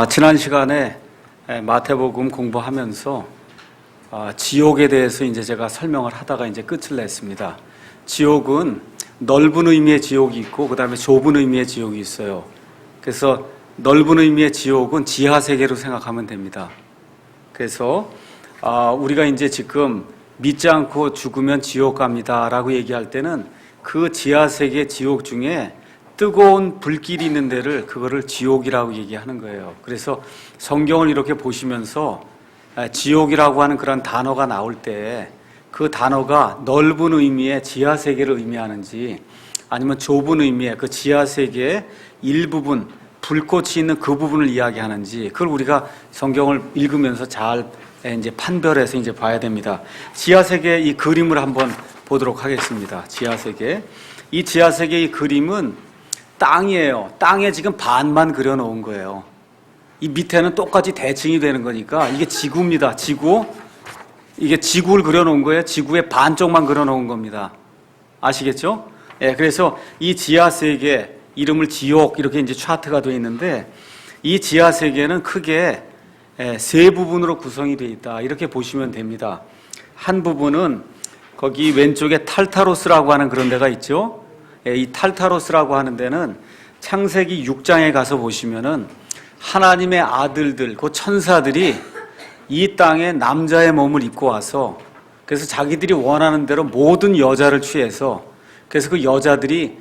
지난 시간에 마태복음 공부하면서 지옥에 대해서 이제 제가 설명을 하다가 이제 끝을 냈습니다. 지옥은 넓은 의미의 지옥이 있고 그 다음에 좁은 의미의 지옥이 있어요. 그래서 넓은 의미의 지옥은 지하 세계로 생각하면 됩니다. 그래서 우리가 이제 지금 믿지 않고 죽으면 지옥 갑니다라고 얘기할 때는 그 지하 세계 지옥 중에 뜨거운 불길이 있는 데를 그거를 지옥이라고 얘기하는 거예요. 그래서 성경을 이렇게 보시면서 지옥이라고 하는 그런 단어가 나올 때 그 단어가 넓은 의미의 지하 세계를 의미하는지 아니면 좁은 의미의 그 지하 세계의 일부분, 불꽃이 있는 그 부분을 이야기하는지 그걸 우리가 성경을 읽으면서 잘 이제 판별해서 이제 봐야 됩니다. 지하 세계의 이 그림을 한번 보도록 하겠습니다. 지하 세계. 이 지하 세계의 그림은 땅이에요. 땅에 지금 반만 그려놓은 거예요. 이 밑에는 똑같이 대칭이 되는 거니까 이게 지구입니다. 지구. 이게 지구를 그려놓은 거예요. 지구의 반쪽만 그려놓은 겁니다. 아시겠죠? 예, 그래서 이 지하 세계 이름을 지옥 이렇게 이제 차트가 되어 있는데 이 지하 세계는 크게 세 부분으로 구성이 되어 있다. 이렇게 보시면 됩니다. 한 부분은 거기 왼쪽에 탈타로스라고 하는 그런 데가 있죠. 이 탈타로스라고 하는 데는 창세기 6장에 가서 보시면은 하나님의 아들들, 그 천사들이 이 땅에 남자의 몸을 입고 와서 그래서 자기들이 원하는 대로 모든 여자를 취해서 그래서 그 여자들이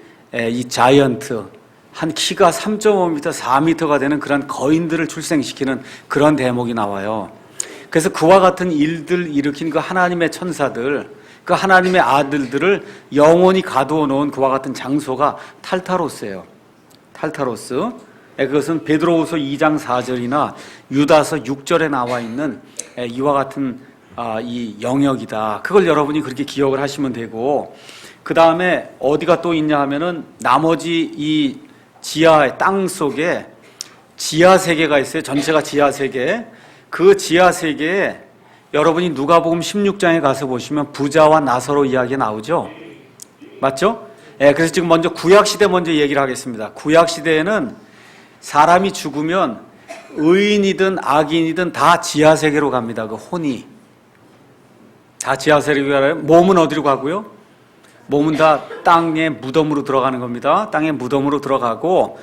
이 자이언트 한 키가 3.5m, 4m가 되는 그런 거인들을 출생시키는 그런 대목이 나와요. 그래서 그와 같은 일들 일으킨 그 하나님의 천사들, 그 하나님의 아들들을 영원히 가두어 놓은 그와 같은 장소가 탈타로스예요. 탈타로스. 그것은 베드로후서 2장 4절이나 유다서 6절에 나와 있는 이와 같은 이 영역이다. 그걸 여러분이 그렇게 기억을 하시면 되고, 그 다음에 어디가 또 있냐 하면은 나머지 이 지하의 땅 속에 지하 세계가 있어요. 전체가 지하 세계. 그 지하 세계에 여러분이 누가복음 16장에 가서 보시면 부자와 나사로 이야기 나오죠. 맞죠? 그래서 지금 먼저 구약시대 먼저 얘기를 하겠습니다. 구약시대에는 사람이 죽으면 의인이든 악인이든 다 지하세계로 갑니다. 그 혼이. 다 지하세계로 가요. 몸은 어디로 가고요? 몸은 다 땅의 무덤으로 들어가는 겁니다. 땅의 무덤으로 들어가고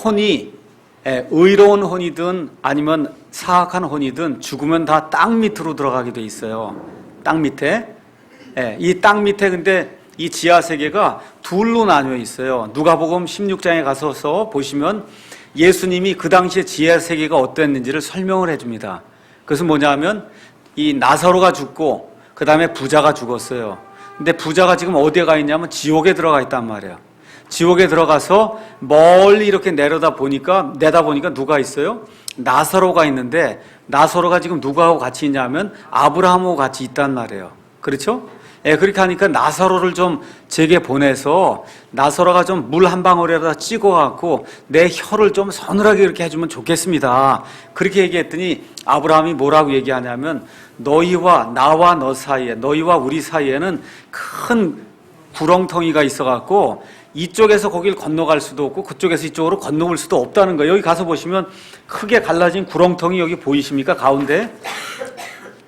혼이 의로운 혼이든 아니면 사악한 혼이든 죽으면 다 땅 밑으로 들어가게 돼 있어요. 땅 밑에. 이 땅 밑에 근데 이 지하세계가 둘로 나뉘어 있어요. 누가복음 16장에 가서 보시면 예수님이 그 당시에 지하세계가 어땠는지를 설명을 해줍니다. 그것은 뭐냐 하면 이 나사로가 죽고 그 다음에 부자가 죽었어요. 근데 부자가 지금 어디에 가 있냐면 지옥에 들어가 있단 말이에요. 지옥에 들어가서 멀리 이렇게 내다 보니까 누가 있어요? 나사로가 있는데 나사로가 지금 누구하고 같이 있냐면 아브라함하고 같이 있단 말이에요. 그렇죠? 그렇게 하니까 나사로를 좀 제게 보내서 나사로가 좀 물 한 방울에다 찍어갖고 내 혀를 좀 서늘하게 이렇게 해주면 좋겠습니다. 그렇게 얘기했더니 아브라함이 뭐라고 얘기하냐면 너희와 나와 너 사이에, 너희와 우리 사이에는 큰 구렁텅이가 있어갖고 이쪽에서 거길 건너갈 수도 없고 그쪽에서 이쪽으로 건너올 수도 없다는 거예요. 여기 가서 보시면 크게 갈라진 구렁텅이 여기 보이십니까? 가운데.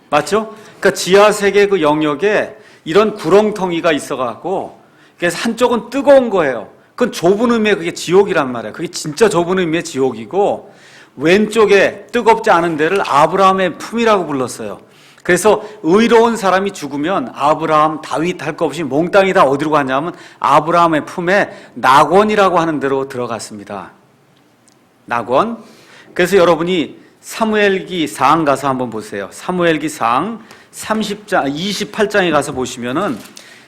맞죠? 그러니까 지하세계 그 영역에 이런 구렁텅이가 있어갖고 그래서 한쪽은 뜨거운 거예요. 그건 좁은 의미의 그게 지옥이란 말이에요. 그게 진짜 좁은 의미의 지옥이고 왼쪽에 뜨겁지 않은 데를 아브라함의 품이라고 불렀어요. 그래서 의로운 사람이 죽으면 아브라함, 다윗 할 거 없이 몽땅이 다 어디로 가냐면 아브라함의 품에 낙원이라고 하는 데로 들어갔습니다. 낙원. 그래서 여러분이 사무엘기 상 가서 한번 보세요. 사무엘기 상 28장에 가서 보시면은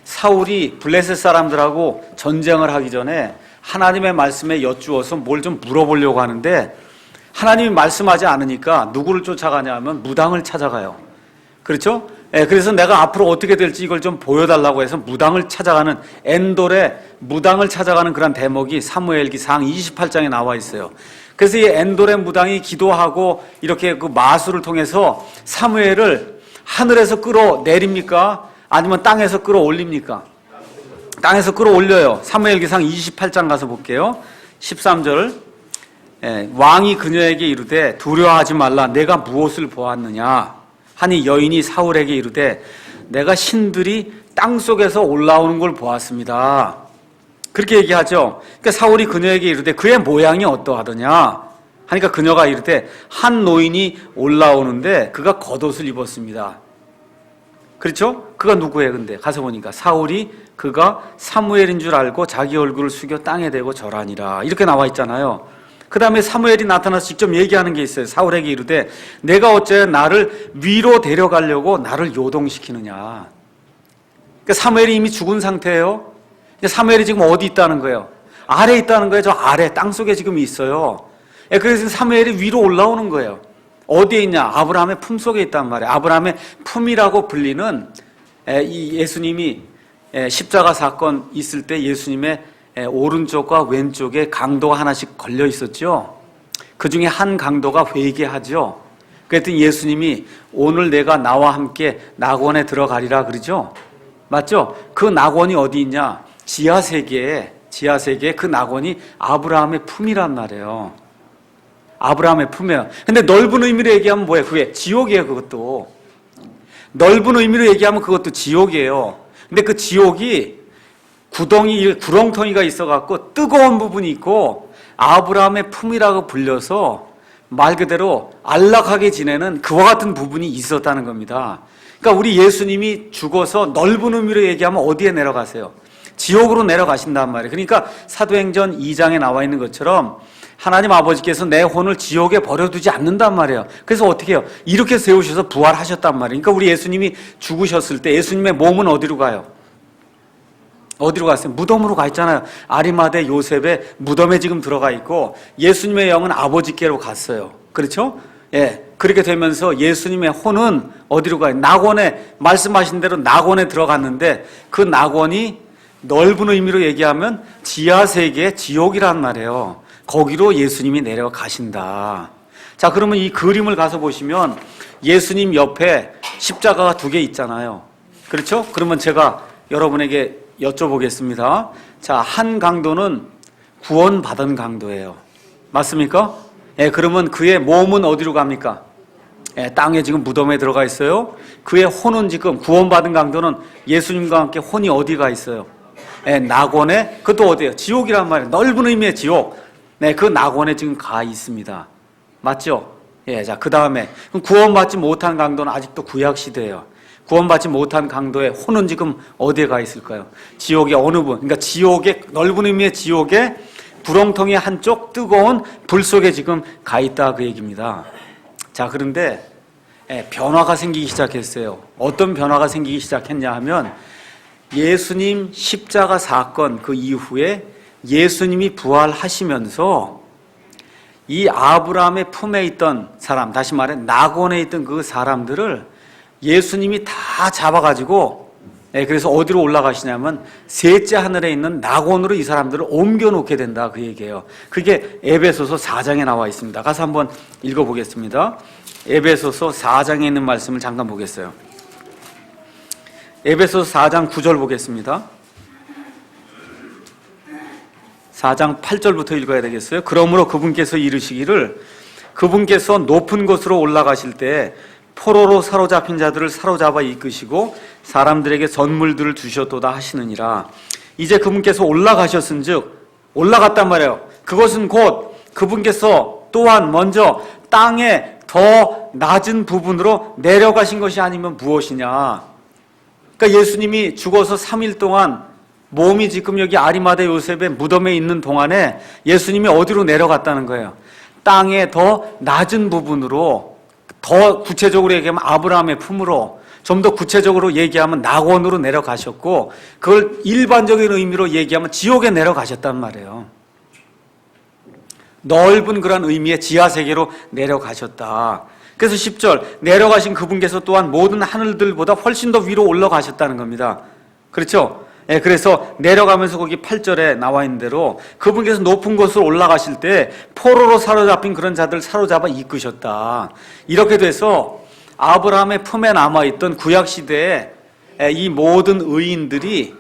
사울이 블레셋 사람들하고 전쟁을 하기 전에 하나님의 말씀에 여쭈어서 뭘 좀 물어보려고 하는데 하나님이 말씀하지 않으니까 누구를 쫓아가냐 하면 무당을 찾아가요. 그렇죠? 그래서 내가 앞으로 어떻게 될지 이걸 좀 보여달라고 해서 무당을 찾아가는 엔돌의 무당을 찾아가는 그런 대목이 사무엘기 상 28장에 나와 있어요. 그래서 이 엔돌의 무당이 기도하고 이렇게 그 마술을 통해서 사무엘을 하늘에서 끌어내립니까? 아니면 땅에서 끌어올립니까? 땅에서 끌어올려요. 사무엘기상 28장 가서 볼게요. 13절 왕이 그녀에게 이르되 두려워하지 말라. 내가 무엇을 보았느냐 하니 여인이 사울에게 이르되 내가 신들이 땅속에서 올라오는 걸 보았습니다. 그렇게 얘기하죠. 그러니까 사울이 그녀에게 이르되 그의 모양이 어떠하더냐 하니까 그녀가 이르되 한 노인이 올라오는데 그가 겉옷을 입었습니다. 그렇죠? 그가 누구예요? 근데 가서 보니까 사울이 그가 사무엘인 줄 알고 자기 얼굴을 숙여 땅에 대고 절하니라 이렇게 나와 있잖아요. 그 다음에 사무엘이 나타나서 직접 얘기하는 게 있어요. 사울에게 이르되 내가 어째 나를 위로 데려가려고 나를 요동시키느냐. 그러니까 사무엘이 이미 죽은 상태예요. 사무엘이 지금 어디 있다는 거예요? 아래에 있다는 거예요. 저 아래 땅속에 지금 있어요. 그래서 사무엘이 위로 올라오는 거예요. 어디에 있냐? 아브라함의 품속에 있단 말이에요. 아브라함의 품이라고 불리는 이 예수님이 십자가 사건 있을 때 예수님의 오른쪽과 왼쪽에 강도가 하나씩 걸려 있었죠. 그 중에 한 강도가 회개하죠. 그랬더니 예수님이 오늘 내가 나와 함께 낙원에 들어가리라 그러죠. 맞죠? 그 낙원이 어디 있냐? 지하세계에 그 낙원이 아브라함의 품이란 말이에요. 아브라함의 품이에요. 근데 넓은 의미로 얘기하면 뭐예요? 그게 지옥이에요. 그것도 넓은 의미로 얘기하면 그것도 지옥이에요. 근데 그 지옥이 구렁텅이가 있어갖고 뜨거운 부분이 있고 아브라함의 품이라고 불려서 말 그대로 안락하게 지내는 그와 같은 부분이 있었다는 겁니다. 그러니까 우리 예수님이 죽어서 넓은 의미로 얘기하면 어디에 내려가세요? 지옥으로 내려가신단 말이에요. 그러니까 사도행전 2장에 나와 있는 것처럼 하나님 아버지께서 내 혼을 지옥에 버려두지 않는단 말이에요. 그래서 어떻게 해요? 이렇게 세우셔서 부활하셨단 말이에요. 그러니까 우리 예수님이 죽으셨을 때 예수님의 몸은 어디로 가요? 어디로 갔어요? 무덤으로 가 있잖아요. 아리마대 요셉의 무덤에 지금 들어가 있고 예수님의 영은 아버지께로 갔어요. 그렇죠? 그렇게 되면서 예수님의 혼은 어디로 가요? 낙원에, 말씀하신 대로 낙원에 들어갔는데 그 낙원이 넓은 의미로 얘기하면 지하세계 지옥이란 말이에요. 거기로 예수님이 내려가신다. 자, 그러면 이 그림을 가서 보시면 예수님 옆에 십자가가 2개 있잖아요. 그렇죠? 그러면 제가 여러분에게 여쭤보겠습니다. 자, 한 강도는 구원받은 강도예요. 맞습니까? 그러면 그의 몸은 어디로 갑니까? 땅에 지금 무덤에 들어가 있어요. 그의 혼은 지금 구원받은 강도는 예수님과 함께 혼이 어디가 있어요? 낙원에, 그것도 어디예요? 지옥이란 말이에요. 넓은 의미의 지옥. 그 낙원에 지금 가 있습니다. 맞죠? 자, 그 다음에 구원받지 못한 강도는 아직도 구약시대예요. 구원받지 못한 강도의 혼은 지금 어디에 가 있을까요? 지옥의 어느 분, 그러니까 지옥의 넓은 의미의 지옥의 구렁텅이 한쪽 뜨거운 불 속에 지금 가 있다 그 얘기입니다. 자, 그런데 변화가 생기기 시작했어요. 어떤 변화가 생기기 시작했냐 하면 예수님 십자가 사건 그 이후에 예수님이 부활하시면서 이 아브라함의 품에 있던 사람, 다시 말해 낙원에 있던 그 사람들을 예수님이 다 잡아가지고 그래서 어디로 올라가시냐면 셋째 하늘에 있는 낙원으로 이 사람들을 옮겨놓게 된다 그 얘기예요. 그게 에베소서 4장에 나와 있습니다. 가서 한번 읽어보겠습니다. 에베소서 4장에 있는 말씀을 잠깐 보겠어요. 에베소서 4장 9절 보겠습니다. 4장 8절부터 읽어야 되겠어요. 그러므로 그분께서 이르시기를 그분께서 높은 곳으로 올라가실 때 포로로 사로잡힌 자들을 사로잡아 이끄시고 사람들에게 선물들을 주셨도다 하시느니라. 이제 그분께서 올라가셨은즉 올라갔단 말이에요. 그것은 곧 그분께서 또한 먼저 땅에 더 낮은 부분으로 내려가신 것이 아니면 무엇이냐. 그러니까 예수님이 죽어서 3일 동안 몸이 지금 여기 아리마대 요셉의 무덤에 있는 동안에 예수님이 어디로 내려갔다는 거예요? 땅에 더 낮은 부분으로, 더 구체적으로 얘기하면 아브라함의 품으로, 좀 더 구체적으로 얘기하면 낙원으로 내려가셨고, 그걸 일반적인 의미로 얘기하면 지옥에 내려가셨단 말이에요. 넓은 그런 의미의 지하세계로 내려가셨다. 그래서 10절 내려가신 그분께서 또한 모든 하늘들보다 훨씬 더 위로 올라가셨다는 겁니다. 그렇죠? 그래서 내려가면서 거기 8절에 나와 있는 대로 그분께서 높은 곳으로 올라가실 때 포로로 사로잡힌 그런 자들을 사로잡아 이끄셨다. 이렇게 돼서 아브라함의 품에 남아있던 구약시대에 이 모든 의인들이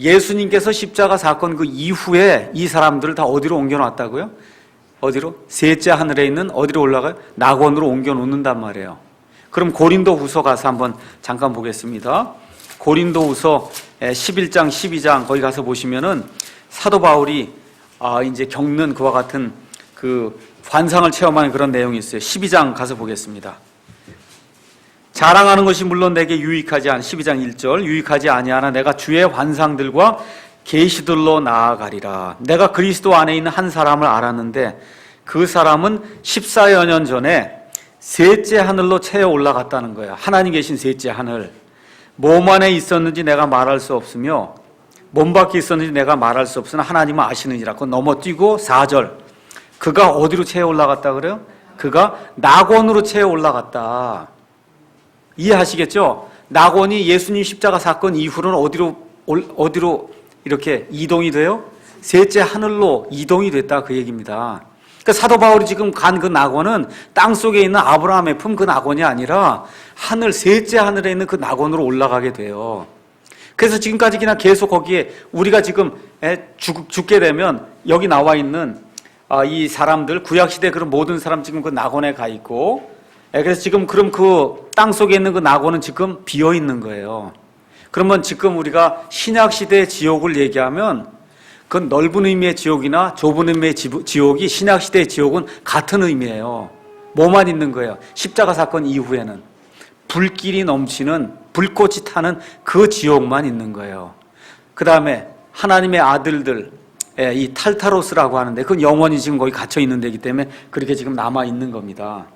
예수님께서 십자가 사건 그 이후에 이 사람들을 다 어디로 옮겨놨다고요? 어디로? 셋째 하늘에 있는 어디로 올라가요? 낙원으로 옮겨 놓는단 말이에요. 그럼 고린도후서 가서 한번 잠깐 보겠습니다. 고린도후서 11장, 12장 거기 가서 보시면은 사도 바울이 이제 겪는 그와 같은 그 환상을 체험하는 그런 내용이 있어요. 12장 가서 보겠습니다. 자랑하는 것이 물론 내게 유익하지 않 12장 1절 유익하지 아니하나 내가 주의 환상들과 계시들로 나아가리라. 내가 그리스도 안에 있는 한 사람을 알았는데 그 사람은 14여 년 전에 셋째 하늘로 채어 올라갔다는 거야. 하나님 계신 셋째 하늘. 몸 안에 있었는지 내가 말할 수 없으며 몸 밖에 있었는지 내가 말할 수 없으나 하나님은 아시느니라. 그건 넘어뛰고 4절 그가 어디로 채어 올라갔다 그래요? 그가 낙원으로 채어 올라갔다. 이해하시겠죠? 낙원이 예수님 십자가 사건 이후로는 어디로 이렇게 이동이 돼요? 셋째 하늘로 이동이 됐다 그 얘기입니다. 그러니까 사도 바울이 지금 간 그 낙원은 땅속에 있는 아브라함의 품 그 낙원이 아니라 하늘 셋째 하늘에 있는 그 낙원으로 올라가게 돼요. 그래서 지금까지 그냥 계속 거기에 우리가 지금 죽게 되면 여기 나와 있는 이 사람들 구약시대 그런 모든 사람 지금 그 낙원에 가 있고 그래서 지금 그럼 그 땅 속에 있는 그 낙원은 지금 비어 있는 거예요. 그러면 지금 우리가 신약시대의 지옥을 얘기하면 그 넓은 의미의 지옥이나 좁은 의미의 지옥이 신약시대의 지옥은 같은 의미예요. 뭐만 있는 거예요? 십자가 사건 이후에는 불길이 넘치는 불꽃이 타는 그 지옥만 있는 거예요. 그 다음에 하나님의 아들들 이 탈타로스라고 하는데 그건 영원히 지금 거기 갇혀 있는 데이기 때문에 그렇게 지금 남아 있는 겁니다.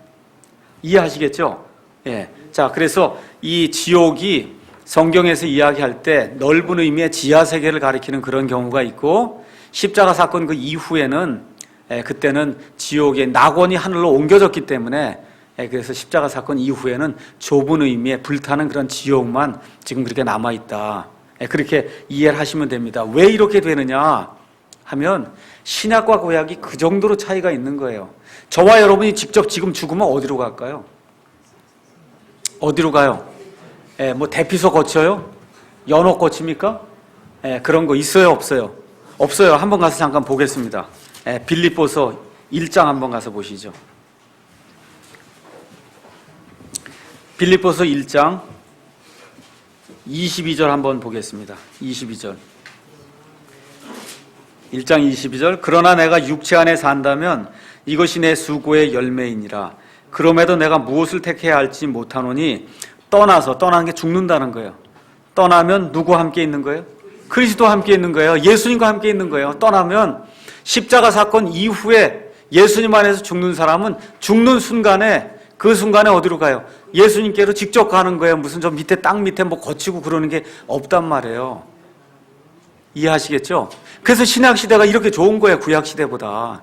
이해하시겠죠? 예. 자, 그래서 이 지옥이 성경에서 이야기할 때 넓은 의미의 지하 세계를 가리키는 그런 경우가 있고 십자가 사건 그 이후에는 그때는 지옥의 낙원이 하늘로 옮겨졌기 때문에 그래서 십자가 사건 이후에는 좁은 의미의 불타는 그런 지옥만 지금 그렇게 남아 있다. 그렇게 이해를 하시면 됩니다. 왜 이렇게 되느냐 하면 신약과 구약이 그 정도로 차이가 있는 거예요. 저와 여러분이 직접 지금 죽으면 어디로 갈까요? 어디로 가요? 뭐 대피소 거쳐요? 연옥 거칩니까? 그런 거 있어요? 없어요? 없어요. 한번 가서 잠깐 보겠습니다. 빌립보서 1장 한번 가서 보시죠. 빌립보서 1장 22절 한번 보겠습니다. 22절 1장 22절 그러나 내가 육체 안에 산다면 이것이 내 수고의 열매이니라. 그럼에도 내가 무엇을 택해야 할지 못하노니 떠나는 게 죽는다는 거예요. 떠나면 누구와 함께 있는 거예요? 그리스도와 함께 있는 거예요. 예수님과 함께 있는 거예요. 떠나면 십자가 사건 이후에 예수님 안에서 죽는 사람은 죽는 순간에 그 순간에 어디로 가요? 예수님께로 직접 가는 거예요. 무슨 저 밑에 땅 밑에 뭐 거치고 그러는 게 없단 말이에요. 이해하시겠죠? 그래서 신약시대가 이렇게 좋은 거예요. 구약시대보다.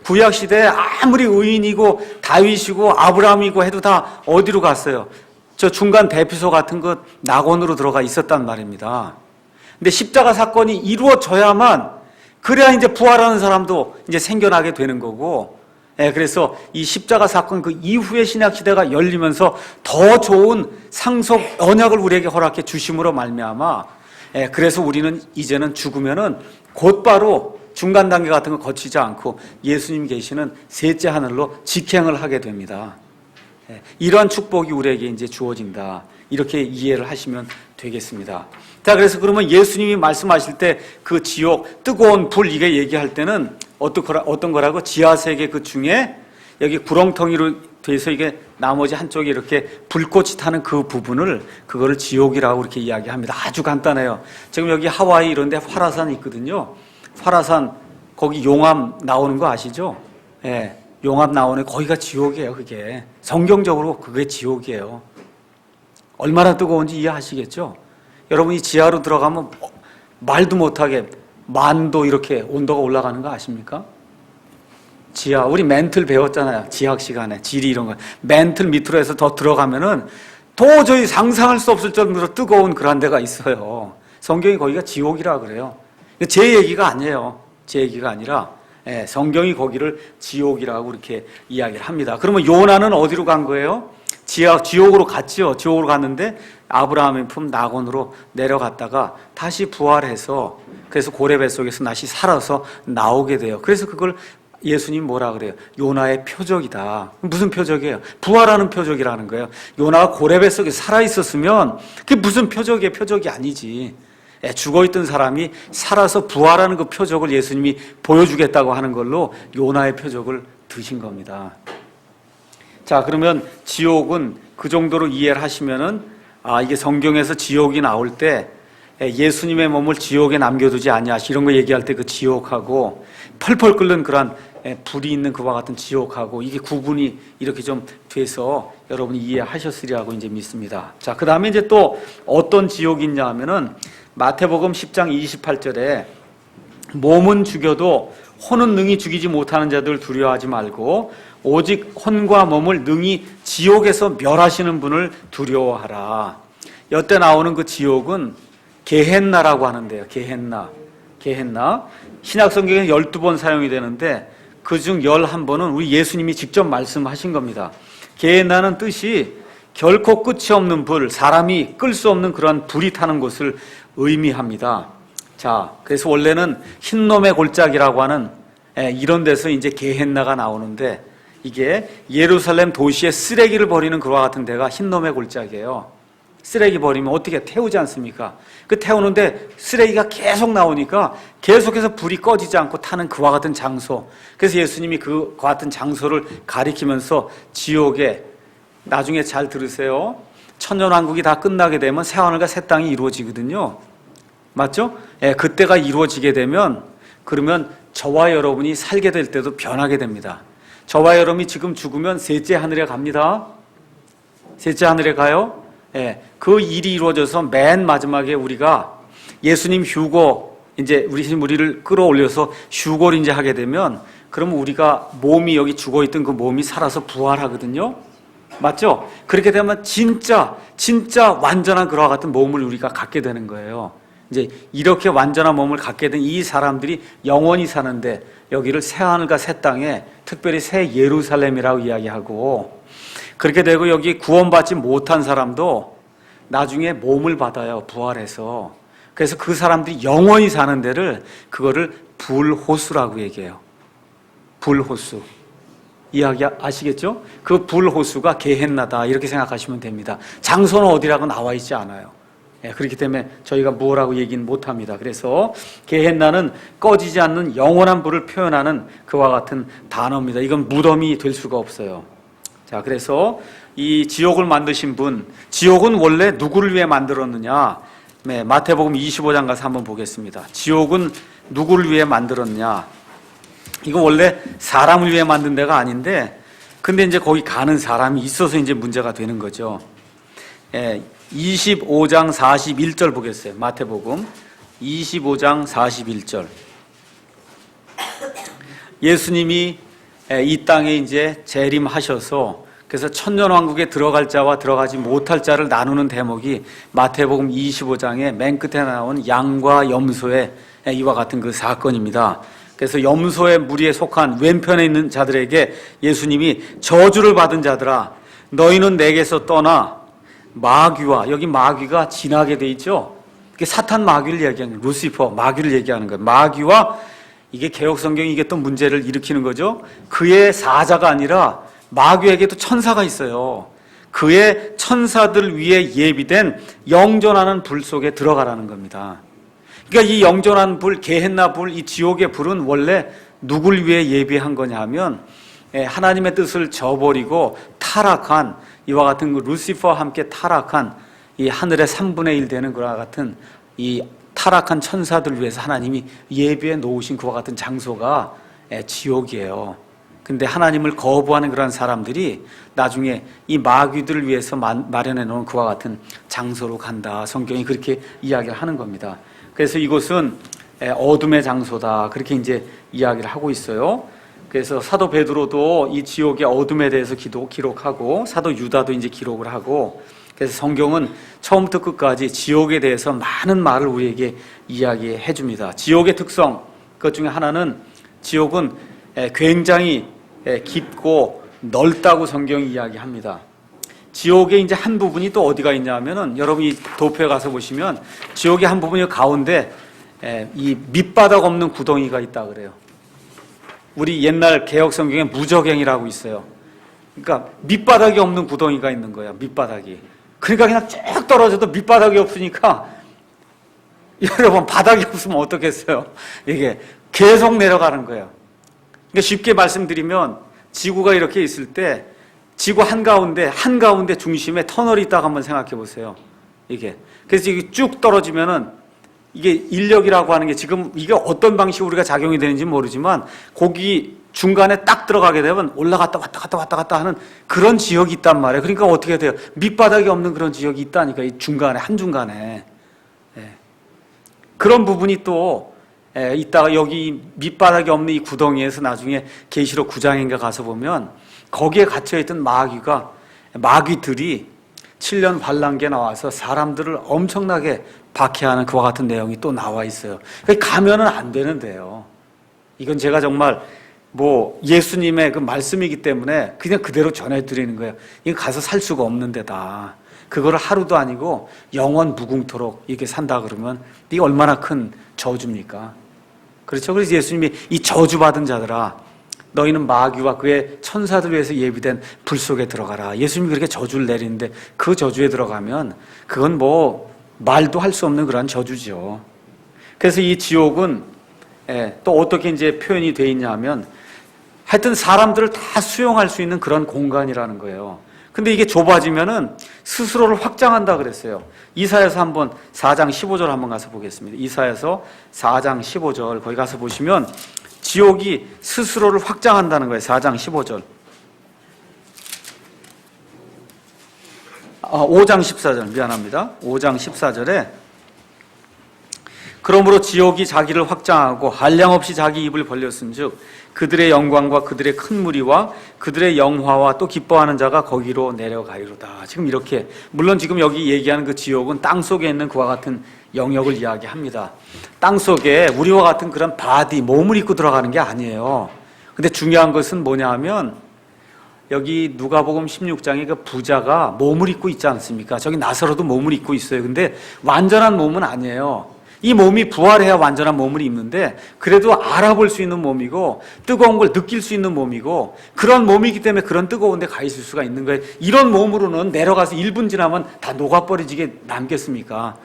구약시대에 아무리 의인이고 다윗이고 아브라함이고 해도 다 어디로 갔어요? 저 중간 대피소 같은 것 낙원으로 들어가 있었단 말입니다. 근데 십자가 사건이 이루어져야만 그래야 이제 부활하는 사람도 이제 생겨나게 되는 거고 그래서 이 십자가 사건 그 이후에 신약시대가 열리면서 더 좋은 상속 언약을 우리에게 허락해 주심으로 말미암아 그래서 우리는 이제는 죽으면은 곧바로 중간 단계 같은 거 거치지 않고 예수님 계시는 셋째 하늘로 직행을 하게 됩니다. 이러한 축복이 우리에게 이제 주어진다. 이렇게 이해를 하시면 되겠습니다. 자, 그래서 그러면 예수님이 말씀하실 때 그 지옥, 뜨거운 불 이게 얘기할 때는 어떤 거라고? 지하세계 그 중에 여기 구렁텅이로 돼서 이게 나머지 한쪽에 이렇게 불꽃이 타는 그 부분을 그거를 지옥이라고 이렇게 이야기합니다. 아주 간단해요. 지금 여기 하와이 이런 데 화라산 있거든요. 화라산 거기 용암 나오는 거 아시죠? 예. 용암 나오는 거기가 지옥이에요. 그게 성경적으로 그게 지옥이에요. 얼마나 뜨거운지 이해하시겠죠? 여러분이 지하로 들어가면 말도 못하게 만도 이렇게 온도가 올라가는 거 아십니까? 지하 우리 멘틀 배웠잖아요. 지학 시간에 지리 이런 거 멘틀 밑으로 해서 더 들어가면은 도저히 상상할 수 없을 정도로 뜨거운 그런 데가 있어요. 성경이 거기가 지옥이라 그래요. 제 얘기가 아니에요. 제 얘기가 아니라 성경이 거기를 지옥이라고 이렇게 이야기를 합니다. 그러면 요나는 어디로 간 거예요? 지옥으로 갔죠. 지옥으로 갔는데 아브라함의 품 낙원으로 내려갔다가 다시 부활해서 그래서 고래 뱃속에서 다시 살아서 나오게 돼요. 그래서 그걸 예수님 뭐라 그래요? 요나의 표적이다. 무슨 표적이에요? 부활하는 표적이라는 거예요. 요나가 고레 속에 살아있었으면 그게 무슨 표적이에요? 표적이 아니지. 죽어있던 사람이 살아서 부활하는 그 표적을 예수님이 보여주겠다고 하는 걸로 요나의 표적을 드신 겁니다. 자, 그러면 지옥은 그 정도로 이해를 하시면은, 이게 성경에서 지옥이 나올 때 예수님의 몸을 지옥에 남겨두지 아니하시, 이런 거 얘기할 때 그 지옥하고 펄펄 끓는 그런 불이 있는 그와 같은 지옥하고 이게 구분이 이렇게 좀 돼서 여러분이 이해하셨으리라고 이제 믿습니다. 자, 그 다음에 이제 또 어떤 지옥이 있냐 하면은 마태복음 10장 28절에 몸은 죽여도 혼은 능히 죽이지 못하는 자들 두려워하지 말고 오직 혼과 몸을 능히 지옥에서 멸하시는 분을 두려워하라. 여태 나오는 그 지옥은 게헨나라고 하는데요. 게헨나. 신약성경에 12번 사용이 되는데 그중 11번은 우리 예수님이 직접 말씀하신 겁니다. 게헨나는 뜻이 결코 끝이 없는 불, 사람이 끌 수 없는 그런 불이 타는 곳을 의미합니다. 자, 그래서 원래는 흰놈의 골짜기라고 하는 이런 데서 이제 게헨나가 나오는데 이게 예루살렘 도시에 쓰레기를 버리는 그와 같은 데가 흰놈의 골짜기예요. 쓰레기 버리면 어떻게 태우지 않습니까? 그 태우는데 쓰레기가 계속 나오니까 계속해서 불이 꺼지지 않고 타는 그와 같은 장소. 그래서 예수님이 그와 같은 장소를 가리키면서 지옥에, 나중에 잘 들으세요, 천년왕국이 다 끝나게 되면 새하늘과 새 땅이 이루어지거든요. 맞죠? 그때가 이루어지게 되면 그러면 저와 여러분이 살게 될 때도 변하게 됩니다. 저와 여러분이 지금 죽으면 셋째 하늘에 갑니다. 셋째 하늘에 가요. 그 일이 이루어져서 맨 마지막에 우리가 예수님 휴거, 이제 우리를 끌어올려서 휴거를 이제 하게 되면 그러면 우리가 몸이 여기 죽어있던 그 몸이 살아서 부활하거든요. 맞죠? 그렇게 되면 진짜 완전한 그와 같은 몸을 우리가 갖게 되는 거예요. 이제 이렇게 완전한 몸을 갖게 된 이 사람들이 영원히 사는데 여기를 새하늘과 새 땅에, 특별히 새 예루살렘이라고 이야기하고, 그렇게 되고 여기 구원받지 못한 사람도 나중에 몸을 받아요. 부활해서. 그래서 그 사람들이 영원히 사는 데를 그거를 불호수라고 얘기해요. 불호수. 이야기 아시겠죠? 그 불호수가 게헨나다 이렇게 생각하시면 됩니다. 장소는 어디라고 나와 있지 않아요. 그렇기 때문에 저희가 뭐라고 얘기는 못합니다. 그래서 게헨나는 꺼지지 않는 영원한 불을 표현하는 그와 같은 단어입니다. 이건 무덤이 될 수가 없어요. 자, 그래서 이 지옥을 만드신 분, 지옥은 원래 누구를 위해 만들었느냐? 마태복음 25장 가서 한번 보겠습니다. 지옥은 누구를 위해 만들었냐? 이거 원래 사람을 위해 만든 데가 아닌데, 근데 이제 거기 가는 사람이 있어서 이제 문제가 되는 거죠. 25장 41절 보겠어요. 마태복음 25장 41절. 예수님이 이 땅에 이제 재림하셔서 그래서 천년왕국에 들어갈 자와 들어가지 못할 자를 나누는 대목이 마태복음 25장의 맨 끝에 나온 양과 염소의 이와 같은 그 사건입니다. 그래서 염소의 무리에 속한 왼편에 있는 자들에게 예수님이 저주를 받은 자들아, 너희는 내게서 떠나 마귀와, 여기 마귀가 지나게 돼 있죠. 이게 사탄 마귀를 얘기하는 거예요. 루시퍼 마귀를 얘기하는 거예요. 마귀와, 이게 개혁성경이 이게 또 문제를 일으키는 거죠. 그의 사자가 아니라 마귀에게도 천사가 있어요. 그의 천사들 위에 예비된 영존하는 불 속에 들어가라는 겁니다. 그러니까 이 영존한 불, 게헨나 불, 이 지옥의 불은 원래 누굴 위해 예비한 거냐 하면 하나님의 뜻을 저버리고 타락한, 이와 같은 그 루시퍼와 함께 타락한 이 하늘의 3분의 1 되는 그와 같은 이 타락한 천사들 위해서 하나님이 예비해 놓으신 그와 같은 장소가 지옥이에요. 근데 하나님을 거부하는 그런 사람들이 나중에 이 마귀들을 위해서 마련해 놓은 그와 같은 장소로 간다. 성경이 그렇게 이야기를 하는 겁니다. 그래서 이곳은 어둠의 장소다. 그렇게 이제 이야기를 하고 있어요. 그래서 사도 베드로도 이 지옥의 어둠에 대해서 기록하고 사도 유다도 이제 기록을 하고, 그래서 성경은 처음부터 끝까지 지옥에 대해서 많은 말을 우리에게 이야기해 줍니다. 지옥의 특성, 그것 중에 하나는 지옥은 굉장히 깊고 넓다고 성경이 이야기합니다. 지옥의 이제 한 부분이 또 어디가 있냐 하면은, 여러분이 도표에 가서 보시면 지옥의 한 부분이 가운데 이 밑바닥 없는 구덩이가 있다 그래요. 우리 옛날 개혁 성경에 무저갱이라고 있어요. 그러니까 밑바닥이 없는 구덩이가 있는 거야. 밑바닥이. 그러니까 그냥 쭉 떨어져도 밑바닥이 없으니까 여러분 바닥이 없으면 어떻겠어요? 이게 계속 내려가는 거예요. 그러니까 쉽게 말씀드리면 지구가 이렇게 있을 때 지구 한가운데 중심에 터널이 있다고 한번 생각해 보세요. 이게. 그래서 이게 쭉 떨어지면은 이게 인력이라고 하는 게 지금 이게 어떤 방식으로 우리가 작용이 되는지 모르지만 거기 중간에 딱 들어가게 되면 올라갔다 왔다 갔다 하는 그런 지역이 있단 말이에요. 그러니까 어떻게 돼요? 밑바닥이 없는 그런 지역이 있다니까, 이 중간에, 한중간에. 예. 그런 부분이 또 있다가 여기 밑바닥이 없는 이 구덩이에서 나중에 계시록 9장인가 가서 보면 거기에 갇혀있던 마귀들이 7년 반란기에 나와서 사람들을 엄청나게 박해하는 그와 같은 내용이 또 나와 있어요. 가면은 안 되는데요. 이건 제가 정말 예수님의 그 말씀이기 때문에 그냥 그대로 전해드리는 거예요. 이거 가서 살 수가 없는 데다. 그거를 하루도 아니고 영원 무궁토록 이렇게 산다 그러면 이게 얼마나 큰 저주입니까? 그렇죠? 그래서 예수님이 이 저주받은 자들아, 너희는 마귀와 그의 천사들 위해서 예비된 불 속에 들어가라. 예수님이 그렇게 저주를 내리는데 그 저주에 들어가면 그건 말도 할 수 없는 그런 저주죠. 그래서 이 지옥은 또 어떻게 이제 표현이 되어 있냐면 하여튼 사람들을 다 수용할 수 있는 그런 공간이라는 거예요. 근데 이게 좁아지면은 스스로를 확장한다 그랬어요. 이사야서 한번 4장 15절 한번 가서 보겠습니다. 이사야서 4장 15절 거기 가서 보시면 지옥이 스스로를 확장한다는 거예요. 4장 15절. 5장 14절 미안합니다. 5장 14절에 그러므로 지옥이 자기를 확장하고 한량없이 자기 입을 벌렸은즉 그들의 영광과 그들의 큰 무리와 그들의 영화와 또 기뻐하는 자가 거기로 내려가리로다. 지금 이렇게, 물론 지금 여기 얘기하는 그 지옥은 땅속에 있는 그와 같은 영역을 이야기합니다. 땅속에 우리와 같은 그런 바디, 몸을 입고 들어가는 게 아니에요. 근데 중요한 것은 뭐냐 하면 여기 누가복음 16장에 그 부자가 몸을 입고 있지 않습니까? 저기 나사로도 몸을 입고 있어요. 근데 완전한 몸은 아니에요. 이 몸이 부활해야 완전한 몸을 입는데 그래도 알아볼 수 있는 몸이고 뜨거운 걸 느낄 수 있는 몸이고 그런 몸이기 때문에 그런 뜨거운 데 가 있을 수가 있는 거예요. 이런 몸으로는 내려가서 1분 지나면 다 녹아버리지게 남겠습니까?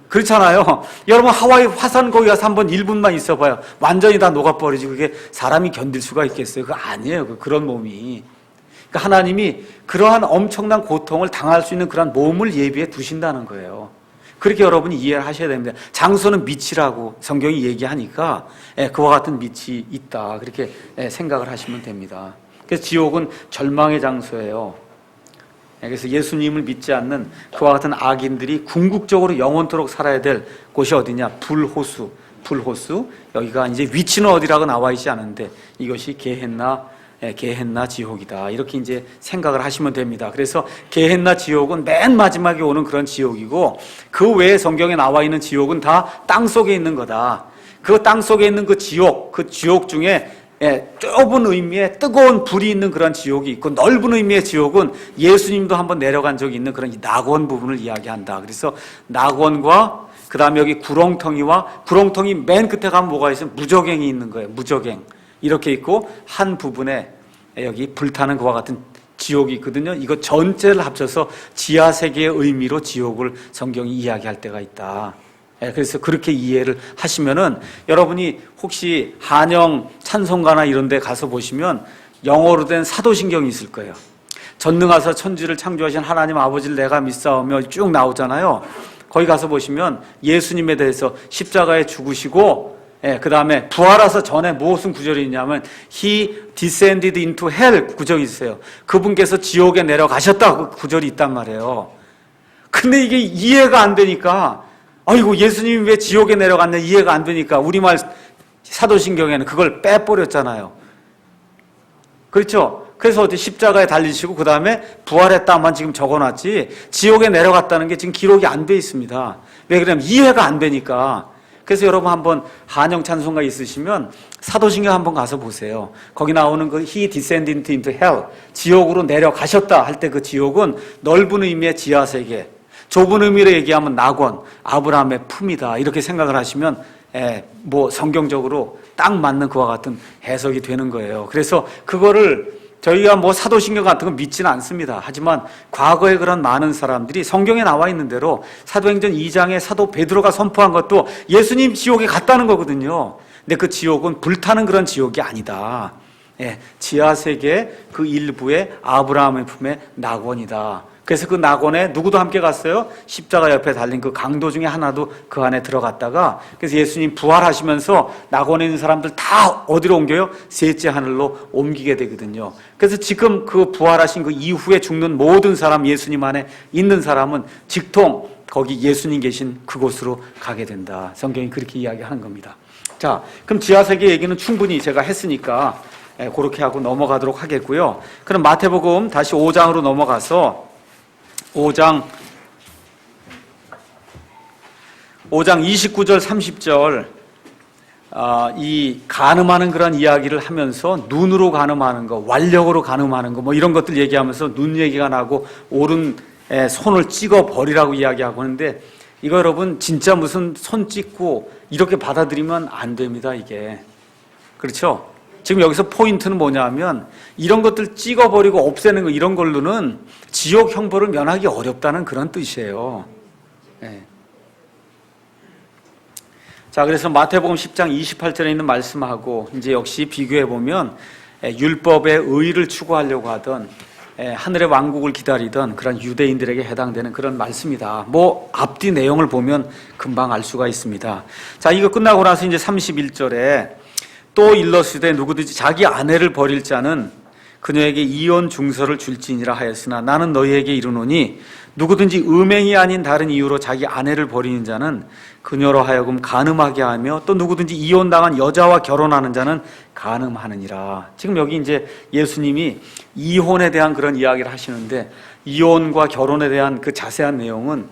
그렇잖아요. 여러분 하와이 화산 거기 가서 한번 1분만 있어봐요. 완전히 다 녹아버리지 그게 사람이 견딜 수가 있겠어요? 그거 아니에요. 그런 몸이. 그러니까 하나님이 그러한 엄청난 고통을 당할 수 있는 그런 몸을 예비해 두신다는 거예요. 그렇게 여러분이 이해를 하셔야 됩니다. 장소는 밑이라고 성경이 얘기하니까 그와 같은 밑이 있다. 그렇게 생각을 하시면 됩니다. 그래서 지옥은 절망의 장소예요. 그래서 예수님을 믿지 않는 그와 같은 악인들이 궁극적으로 영원토록 살아야 될 곳이 어디냐? 불호수. 여기가 이제 위치는 어디라고 나와 있지 않은데 이것이 게헨나 지옥이다. 이렇게 이제 생각을 하시면 됩니다. 그래서 게헨나 지옥은 맨 마지막에 오는 그런 지옥이고 그 외에 성경에 나와 있는 지옥은 다 땅속에 있는 거다. 그 땅속에 있는 그 지옥 중에 좁은 의미의 뜨거운 불이 있는 그런 지옥이 있고 넓은 의미의 지옥은 예수님도 한번 내려간 적이 있는 그런 낙원 부분을 이야기한다. 그래서 낙원과 그 다음에 여기 구렁텅이 맨 끝에 가면 뭐가 있으면 무저갱이 있는 거예요. 무저갱. 이렇게 있고 한 부분에 여기 불타는 그와 같은 지옥이 있거든요. 이거 전체를 합쳐서 지하세계의 의미로 지옥을 성경이 이야기할 때가 있다. 그래서 그렇게 이해를 하시면은 여러분이 혹시 한영 찬송가나 이런 데 가서 보시면 영어로 된 사도신경이 있을 거예요. 전능하사 천지를 창조하신 하나님 아버지를 내가 믿사오며 쭉 나오잖아요. 거기 가서 보시면 예수님에 대해서 십자가에 죽으시고 그 다음에 부활하사 전에 무슨 구절이 있냐면 He descended into hell 구절이 있어요. 그분께서 지옥에 내려가셨다 그 구절이 있단 말이에요. 근데 이게 이해가 안 되니까 아이고 예수님이 왜 지옥에 내려갔냐 이해가 안 되니까 우리말 사도신경에는 그걸 빼버렸잖아요. 그렇죠? 그래서 어디 십자가에 달리시고 그 다음에 부활했다만 지금 적어놨지 지옥에 내려갔다는 게 지금 기록이 안 돼 있습니다. 왜 그러냐면 이해가 안 되니까. 그래서 여러분 한번 한영 찬송가 있으시면 사도신경 한번 가서 보세요. 거기 나오는 그 He descended into hell 지옥으로 내려가셨다 할 때 그 지옥은 넓은 의미의 지하세계, 좁은 의미로 얘기하면 낙원, 아브라함의 품이다 이렇게 생각을 하시면 뭐 성경적으로 딱 맞는 그와 같은 해석이 되는 거예요. 그래서 그거를 저희가 뭐 사도신경 같은 거 믿지는 않습니다. 하지만 과거에 그런 많은 사람들이 성경에 나와 있는 대로 사도행전 2장에 사도 베드로가 선포한 것도 예수님 지옥에 갔다는 거거든요. 근데 그 지옥은 불타는 그런 지옥이 아니다. 지하세계 그 일부의 아브라함의 품에 낙원이다. 그래서 그 낙원에 누구도 함께 갔어요? 십자가 옆에 달린 그 강도 중에 하나도 그 안에 들어갔다가, 그래서 예수님 부활하시면서 낙원에 있는 사람들 다 어디로 옮겨요? 셋째 하늘로 옮기게 되거든요. 그래서 지금 그 부활하신 그 이후에 죽는 모든 사람, 예수님 안에 있는 사람은 직통 거기 예수님 계신 그곳으로 가게 된다. 성경이 그렇게 이야기하는 겁니다. 자, 그럼 지하세계 얘기는 충분히 제가 했으니까 그렇게 하고 넘어가도록 하겠고요. 그럼 마태복음 다시 5장으로 넘어가서 5장 29절 30절 이 간음하는 그런 이야기를 하면서 눈으로 간음하는 거, 완력으로 간음하는 거 뭐 이런 것들 얘기하면서 눈 얘기가 나고 오른 손을 찍어 버리라고 이야기하고 하는데, 이거 여러분 진짜 무슨 손 찍고 이렇게 받아들이면 안 됩니다. 이게 그렇죠? 지금 여기서 포인트는 뭐냐면 이런 것들 찍어버리고 없애는 거, 이런 걸로는 지옥 형벌을 면하기 어렵다는 그런 뜻이에요. 자, 그래서 마태복음 10장 28절에 있는 말씀하고 이제 역시 비교해 보면 율법의 의의를 추구하려고 하던 하늘의 왕국을 기다리던 그런 유대인들에게 해당되는 그런 말씀이다. 뭐 앞뒤 내용을 보면 금방 알 수가 있습니다. 자, 이거 끝나고 나서 이제 31절에 또 일러스되 누구든지 자기 아내를 버릴 자는 그녀에게 이혼 중서를 줄지니라 하였으나 나는 너희에게 이르노니 누구든지 음행이 아닌 다른 이유로 자기 아내를 버리는 자는 그녀로 하여금 간음하게 하며 또 누구든지 이혼당한 여자와 결혼하는 자는 간음하느니라. 지금 여기 이제 예수님이 이혼에 대한 그런 이야기를 하시는데, 이혼과 결혼에 대한 그 자세한 내용은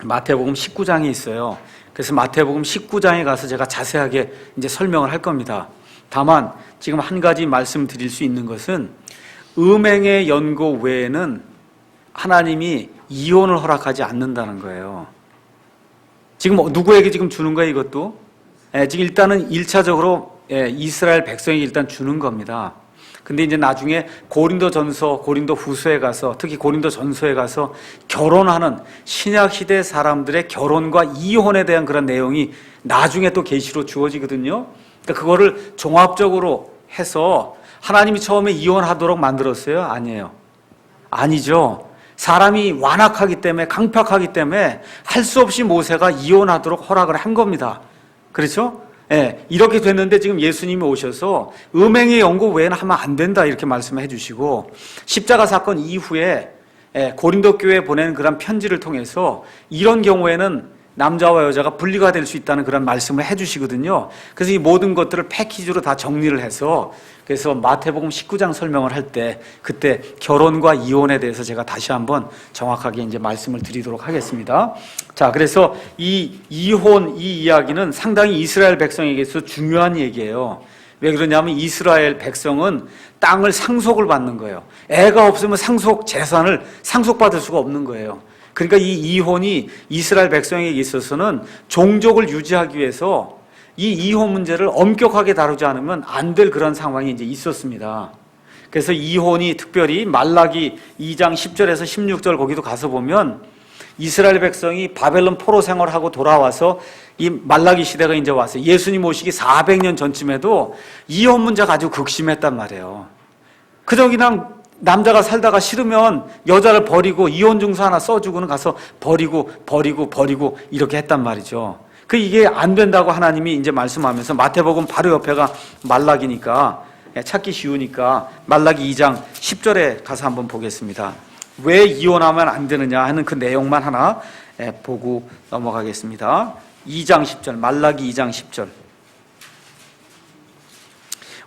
마태복음 19장에 있어요. 그래서 마태복음 19장에 가서 제가 자세하게 이제 설명을 할 겁니다. 다만 지금 한 가지 말씀드릴 수 있는 것은 음행의 연고 외에는 하나님이 이혼을 허락하지 않는다는 거예요. 지금 누구에게 지금 주는 거예요, 이것도? 지금 일단은 1차적으로 이스라엘 백성에게 일단 주는 겁니다. 근데 이제 나중에 고린도전서, 고린도후서에 가서, 특히 고린도전서에 가서 결혼하는 신약 시대 사람들의 결혼과 이혼에 대한 그런 내용이 나중에 또 계시로 주어지거든요. 그러니까 그거를 종합적으로 해서 하나님이 처음에 이혼하도록 만들었어요? 아니에요. 아니죠. 사람이 완악하기 때문에, 강팍하기 때문에 할 수 없이 모세가 이혼하도록 허락을 한 겁니다. 그렇죠? 이렇게 됐는데 지금 예수님이 오셔서 음행의 연고 외에는 하면 안 된다 이렇게 말씀해 주시고, 십자가 사건 이후에 고린도 교회에 보낸 그런 편지를 통해서 이런 경우에는 남자와 여자가 분리가 될 수 있다는 그런 말씀을 해 주시거든요. 그래서 이 모든 것들을 패키지로 다 정리를 해서, 그래서 마태복음 19장 설명을 할 때 그때 결혼과 이혼에 대해서 제가 다시 한번 정확하게 이제 말씀을 드리도록 하겠습니다. 자, 그래서 이 이혼, 이 이야기는 상당히 이스라엘 백성에게서 중요한 얘기예요. 왜 그러냐면 이스라엘 백성은 땅을 상속을 받는 거예요. 애가 없으면 재산을 상속받을 수가 없는 거예요. 그러니까 이 이혼이 이스라엘 백성에게 있어서는 종족을 유지하기 위해서 이 이혼 문제를 엄격하게 다루지 않으면 안 될 그런 상황이 이제 있었습니다. 그래서 이혼이 특별히 말라기 2장 10절에서 16절 거기도 가서 보면 이스라엘 백성이 바벨론 포로 생활하고 돌아와서 이 말라기 시대가 이제 왔어요. 예수님 오시기 400년 전쯤에도 이혼 문제 가지고 극심했단 말이에요. 그저 그냥 남자가 살다가 싫으면 여자를 버리고 이혼 증서 하나 써주고는 가서 버리고 이렇게 했단 말이죠. 이게 안 된다고 하나님이 이제 말씀하면서 마태복음 바로 옆에가 말라기니까 찾기 쉬우니까 말라기 2장 10절에 가서 한번 보겠습니다. 왜 이혼하면 안 되느냐 하는 그 내용만 하나 보고 넘어가겠습니다. 2장 10절, 말라기 2장 10절.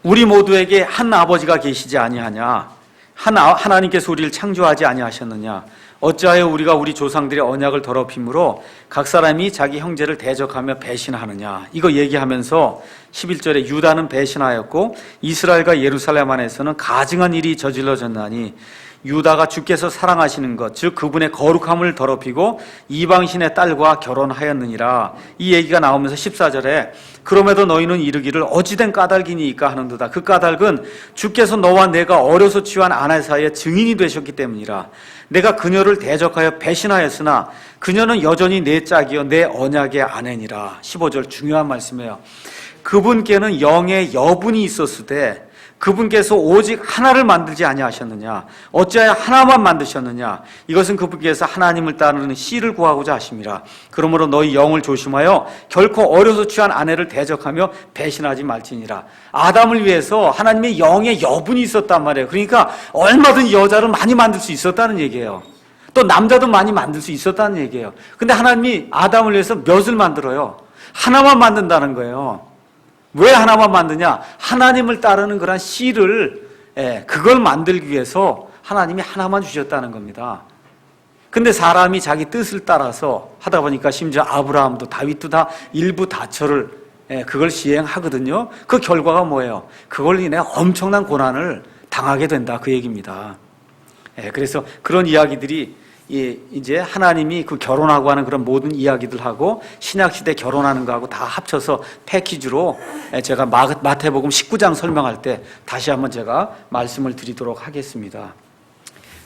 우리 모두에게 한 아버지가 계시지 아니하냐? 하나님께서 우리를 창조하지 아니하셨느냐? 어찌하여 우리가 우리 조상들의 언약을 더럽힘으로 각 사람이 자기 형제를 대적하며 배신하느냐? 이거 얘기하면서 11절에 유다는 배신하였고 이스라엘과 예루살렘 안에서는 가증한 일이 저질러졌나니 유다가 주께서 사랑하시는 것, 즉 그분의 거룩함을 더럽히고 이방신의 딸과 결혼하였느니라. 이 얘기가 나오면서 14절에 그럼에도 너희는 이르기를 어찌된 까닭이니까 하는도다. 그 까닭은 주께서 너와 내가 어려서 취한 아내 사이에 증인이 되셨기 때문이라. 내가 그녀를 대적하여 배신하였으나 그녀는 여전히 내 짝이요 내 언약의 아내니라. 15절 중요한 말씀이에요. 그분께는 영의 여분이 있었으되 그분께서 오직 하나를 만들지 아니하셨느냐? 어찌하여 하나만 만드셨느냐? 이것은 그분께서 하나님을 따르는 씨를 구하고자 하심이라. 그러므로 너희 영을 조심하여 결코 어려서 취한 아내를 대적하며 배신하지 말지니라. 아담을 위해서 하나님의 영의 여분이 있었단 말이에요. 그러니까 얼마든 여자를 많이 만들 수 있었다는 얘기예요. 또 남자도 많이 만들 수 있었다는 얘기예요. 근데 하나님이 아담을 위해서 몇을 만들어요? 하나만 만든다는 거예요. 왜 하나만 만드냐? 하나님을 따르는 그런 씨를 그걸 만들기 위해서 하나님이 하나만 주셨다는 겁니다. 근데 사람이 자기 뜻을 따라서 하다 보니까 심지어 아브라함도 다윗도 다 일부 다처를 그걸 시행하거든요. 그 결과가 뭐예요? 그걸 인해 엄청난 고난을 당하게 된다 그 얘기입니다. 그래서 그런 이야기들이 이제 하나님이 그 결혼하고 하는 그런 모든 이야기들하고 신약시대 결혼하는 거하고 다 합쳐서 패키지로 제가 마태복음 19장 설명할 때 다시 한번 제가 말씀을 드리도록 하겠습니다.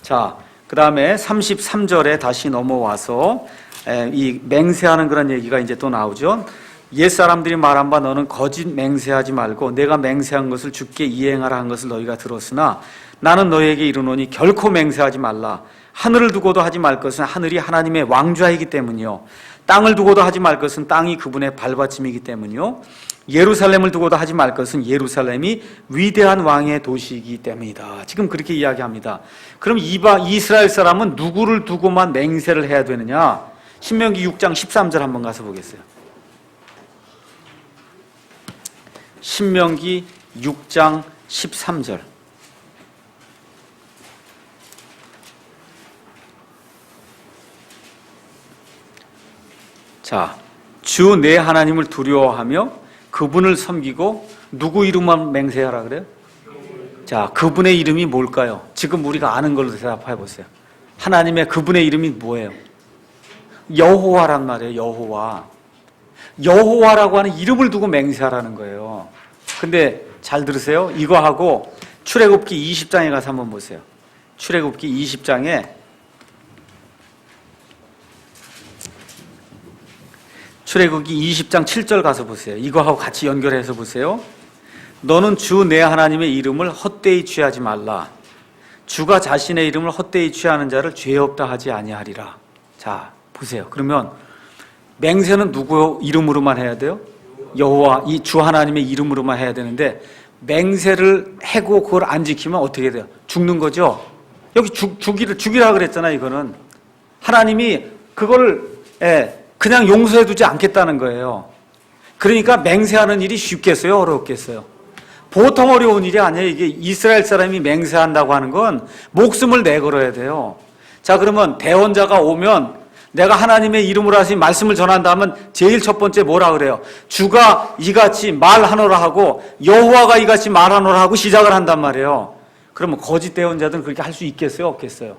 자, 그 다음에 33절에 다시 넘어와서 이 맹세하는 그런 얘기가 이제 또 나오죠. 옛사람들이 말한 바 너는 거짓 맹세하지 말고 내가 맹세한 것을 주께 이행하라 한 것을 너희가 들었으나 나는 너희에게 이르노니 결코 맹세하지 말라. 하늘을 두고도 하지 말 것은 하늘이 하나님의 왕좌이기 때문이요 땅을 두고도 하지 말 것은 땅이 그분의 발받침이기 때문이요 예루살렘을 두고도 하지 말 것은 예루살렘이 위대한 왕의 도시이기 때문이다. 지금 그렇게 이야기합니다. 그럼 이스라엘 사람은 누구를 두고만 맹세를 해야 되느냐? 신명기 6장 13절 한번 가서 보겠어요. 신명기 6장 13절. 자, 주 내 하나님을 두려워하며 그분을 섬기고 누구 이름만 맹세하라 그래요? 자, 그분의 이름이 뭘까요? 지금 우리가 아는 걸로 대답해 보세요. 하나님의 그분의 이름이 뭐예요? 여호와란 말이에요. 여호와. 여호와라고 하는 이름을 두고 맹세하라는 거예요. 근데 잘 들으세요. 이거하고 출애굽기 20장에 가서 한번 보세요. 출애굽기 20장에 출애굽기 20장 7절 가서 보세요. 이거하고 같이 연결해서 보세요. 너는 주 내 하나님의 이름을 헛되이 취하지 말라. 주가 자신의 이름을 헛되이 취하는 자를 죄 없다 하지 아니하리라. 자, 보세요. 그러면 맹세는 누구 이름으로만 해야 돼요? 여호와, 이 주 하나님의 이름으로만 해야 되는데 맹세를 하고 그걸 안 지키면 어떻게 돼요? 죽는 거죠. 여기 죽이라 그랬잖아요. 이거는 하나님이 그걸 그냥 용서해두지 않겠다는 거예요. 그러니까 맹세하는 일이 쉽겠어요? 어렵겠어요? 보통 어려운 일이 아니에요. 이게 이스라엘 사람이 맹세한다고 하는 건 목숨을 내걸어야 돼요. 자, 그러면 대언자가 오면 내가 하나님의 이름으로 하신 말씀을 전한다면 제일 첫 번째 뭐라 그래요? 주가 이같이 말하노라 하고 여호와가 이같이 말하노라 하고 시작을 한단 말이에요. 그러면 거짓 대언자들은 그렇게 할 수 있겠어요? 없겠어요?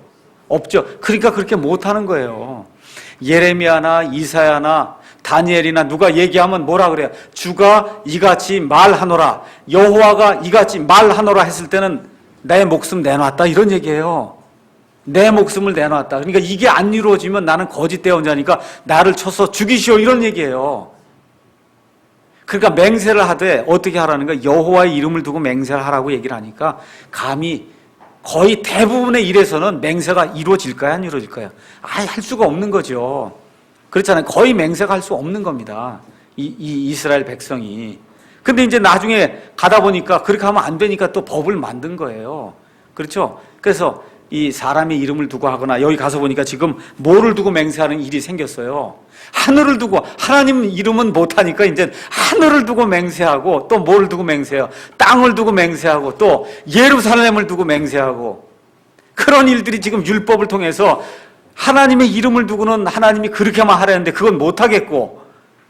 없죠. 그러니까 그렇게 못하는 거예요. 예레미야나 이사야나 다니엘이나 누가 얘기하면 뭐라 그래요? 주가 이같이 말하노라, 여호와가 이같이 말하노라 했을 때는 내 목숨 내놨다 이런 얘기예요. 내 목숨을 내놨다. 그러니까 이게 안 이루어지면 나는 거짓 대언자니까 나를 쳐서 죽이시오 이런 얘기예요. 그러니까 맹세를 하되 어떻게 하라는 거야? 여호와의 이름을 두고 맹세를 하라고 얘기를 하니까 감히 거의 대부분의 일에서는 맹세가 이루어질까요? 안 이루어질까요? 아예 할 수가 없는 거죠. 그렇잖아요. 거의 맹세가 할 수 없는 겁니다. 이 이스라엘 백성이. 근데 이제 나중에 가다 보니까 그렇게 하면 안 되니까 또 법을 만든 거예요. 그렇죠? 그래서 이 사람의 이름을 두고 하거나 여기 가서 보니까 지금 뭐를 두고 맹세하는 일이 생겼어요. 하늘을 두고, 하나님 이름은 못하니까 이제 하늘을 두고 맹세하고 또 뭘 두고 맹세해요? 땅을 두고 맹세하고 또 예루살렘을 두고 맹세하고 그런 일들이 지금 율법을 통해서 하나님의 이름을 두고는 하나님이 그렇게만 하라는데 그건 못하겠고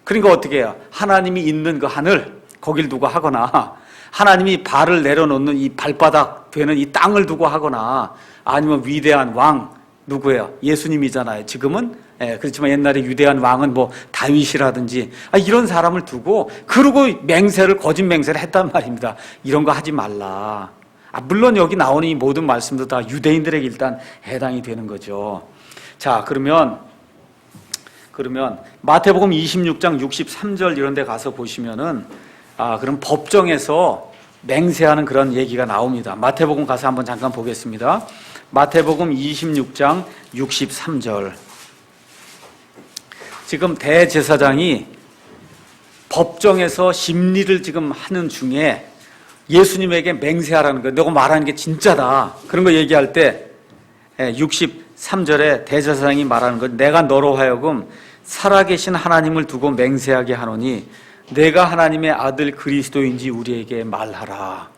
그러니까 어떻게 해요? 하나님이 있는 그 하늘 거길 두고 하거나 하나님이 발을 내려놓는 이 발바닥 되는 이 땅을 두고 하거나 아니면 위대한 왕 누구예요? 예수님이잖아요. 지금은 그렇지만 옛날에 위대한 왕은 뭐 다윗이라든지 이런 사람을 두고 그러고 거짓 맹세를 했단 말입니다. 이런 거 하지 말라. 물론 여기 나오는 이 모든 말씀도 다 유대인들에게 일단 해당이 되는 거죠. 자, 그러면 마태복음 26장 63절 이런 데 가서 보시면은 그럼 법정에서 맹세하는 그런 얘기가 나옵니다. 마태복음 가서 한번 잠깐 보겠습니다. 마태복음 26장 63절. 지금 대제사장이 법정에서 심리를 지금 하는 중에 예수님에게 맹세하라는 거예요. 너가 말하는 게 진짜다. 그런 거 얘기할 때 63절에 대제사장이 말하는 것, 내가 너로 하여금 살아계신 하나님을 두고 맹세하게 하노니 내가 하나님의 아들 그리스도인지 우리에게 말하라.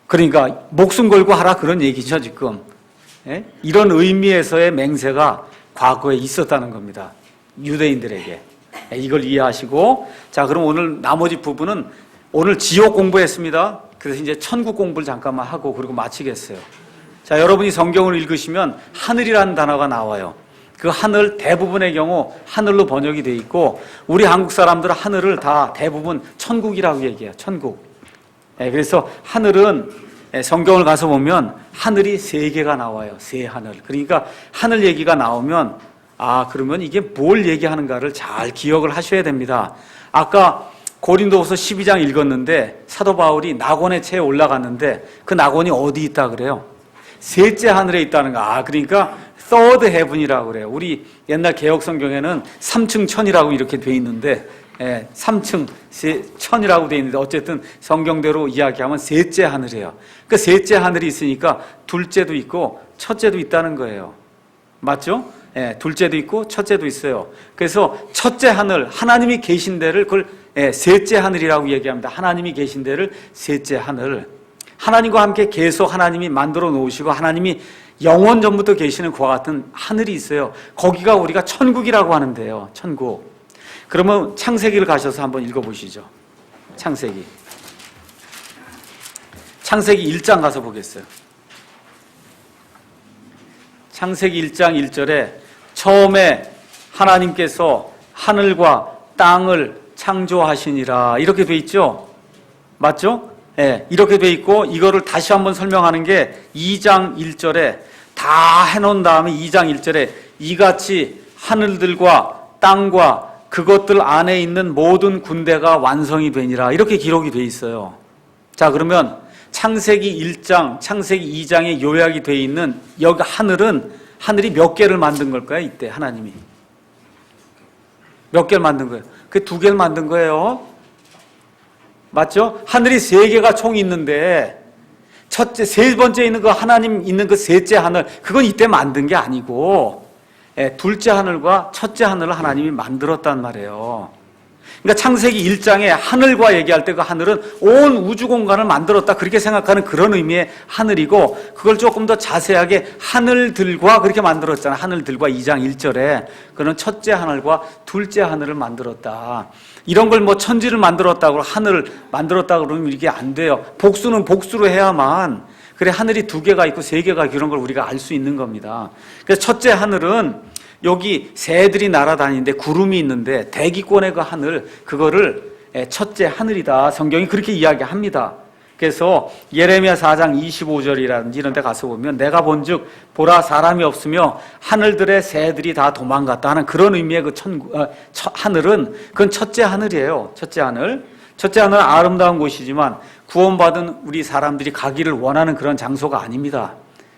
그러니까 목숨 걸고 하라 그런 얘기죠 지금. 이런 의미에서의 맹세가 과거에 있었다는 겁니다. 유대인들에게. 이걸 이해하시고, 자, 그럼 오늘 나머지 부분은 오늘 지옥 공부했습니다. 그래서 이제 천국 공부를 잠깐만 하고 그리고 마치겠어요. 자, 여러분이 성경을 읽으시면 하늘이라는 단어가 나와요. 그 하늘 대부분의 경우 하늘로 번역이 돼 있고, 우리 한국 사람들은 하늘을 다 대부분 천국이라고 얘기해요. 천국. 그래서 하늘은 성경을 가서 보면 하늘이 세 개가 나와요. 세 하늘. 그러니까 하늘 얘기가 나오면 그러면 이게 뭘 얘기하는가를 잘 기억을 하셔야 됩니다. 아까 고린도후서 12장 읽었는데 사도 바울이 낙원의 채에 올라갔는데 그 낙원이 어디 있다 그래요? 셋째 하늘에 있다는 거. 그러니까 third heaven이라고 그래요. 우리 옛날 개혁 성경에는 3층 천이라고 이렇게 돼 있는데 3층 천이라고 돼 있는데 어쨌든 성경대로 이야기하면 셋째 하늘이에요. 그러니까 셋째 하늘이 있으니까 둘째도 있고 첫째도 있다는 거예요. 맞죠? 둘째도 있고 첫째도 있어요. 그래서 첫째 하늘, 하나님이 계신 데를 그걸 셋째 하늘이라고 얘기합니다. 하나님이 계신 데를 셋째 하늘. 하나님과 함께 계속 하나님이 만들어 놓으시고 하나님이 영원 전부터 계시는 그와 같은 하늘이 있어요. 거기가 우리가 천국이라고 하는데요. 천국. 그러면 창세기를 가셔서 한번 읽어보시죠. 창세기 1장 가서 보겠어요. 창세기 1장 1절에 처음에 하나님께서 하늘과 땅을 창조하시니라 이렇게 돼 있죠. 맞죠? 이렇게 돼 있고, 이거를 다시 한번 설명하는 게 2장 1절에 다 해놓은 다음에 2장 1절에 이같이 하늘들과 땅과 그것들 안에 있는 모든 군대가 완성이 되니라 이렇게 기록이 돼 있어요. 자, 그러면 창세기 1장, 창세기 2장에 요약이 돼 있는 여기 하늘이 몇 개를 만든 걸까요? 이때 하나님이 몇 개를 만든 거예요? 그 2개를 만든 거예요. 맞죠? 하늘이 3개가 총 있는데 세 번째 있는 그 하나님 있는 그 셋째 하늘, 그건 이때 만든 게 아니고 둘째 하늘과 첫째 하늘을 하나님이 만들었단 말이에요. 그러니까 창세기 1장에 하늘과 얘기할 때 그 하늘은 온 우주 공간을 만들었다 그렇게 생각하는 그런 의미의 하늘이고, 그걸 조금 더 자세하게 하늘들과 그렇게 만들었잖아. 하늘들과 2장 1절에 그는 첫째 하늘과 둘째 하늘을 만들었다. 이런 걸 뭐 천지를 만들었다고 하늘을 만들었다고 그러면 이게 안 돼요. 복수는 복수로 해야만 그래 하늘이 2개가 있고 3개가 있고 이런 걸 우리가 알 수 있는 겁니다. 그래서 첫째 하늘은 여기 새들이 날아다니는데 구름이 있는데 대기권의 그 하늘, 그거를 첫째 하늘이다. 성경이 그렇게 이야기합니다. 그래서 예레미야 4장 25절이라든지 이런 데 가서 보면 내가 본즉 보라 사람이 없으며 하늘들의 새들이 다 도망갔다 하는 그런 의미의 그 하늘은 그건 첫째 하늘이에요. 첫째 하늘. 첫째 하늘은 아름다운 곳이지만 구원받은 우리 사람들이 가기를 원하는 그런 장소가 아닙니다.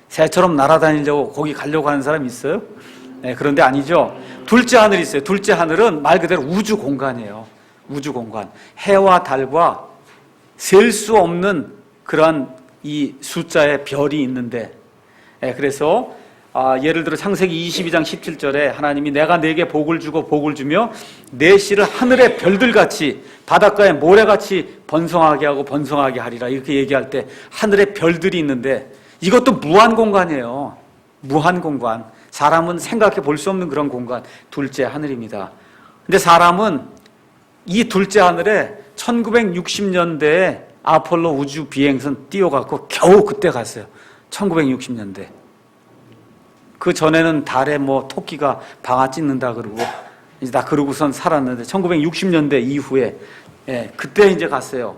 새처럼 날아다니려고 거기 가려고 하는 사람 있어요? 그런데 아니죠. 둘째 하늘이 있어요. 둘째 하늘은 말 그대로 우주 공간이에요. 우주 공간. 해와 달과 셀 수 없는 그런 이 숫자의 별이 있는데, 그래서 예를 들어 창세기 22장 17절에 하나님이 내가 네게 복을 주고 복을 주며 내 씨를 하늘의 별들같이 바닷가의 모래같이 번성하게 하고 번성하게 하리라 이렇게 얘기할 때 하늘의 별들이 있는데 이것도 무한 공간이에요. 무한 공간. 사람은 생각해 볼 수 없는 그런 공간, 둘째 하늘입니다. 근데 사람은 이 둘째 하늘에 1960년대에 아폴로 우주 비행선 띄워갖고 겨우 그때 갔어요. 1960년대. 그 전에는 달에 뭐 토끼가 방아 찢는다 그러고 이제 다 그러고선 살았는데 1960년대 이후에 그때 이제 갔어요.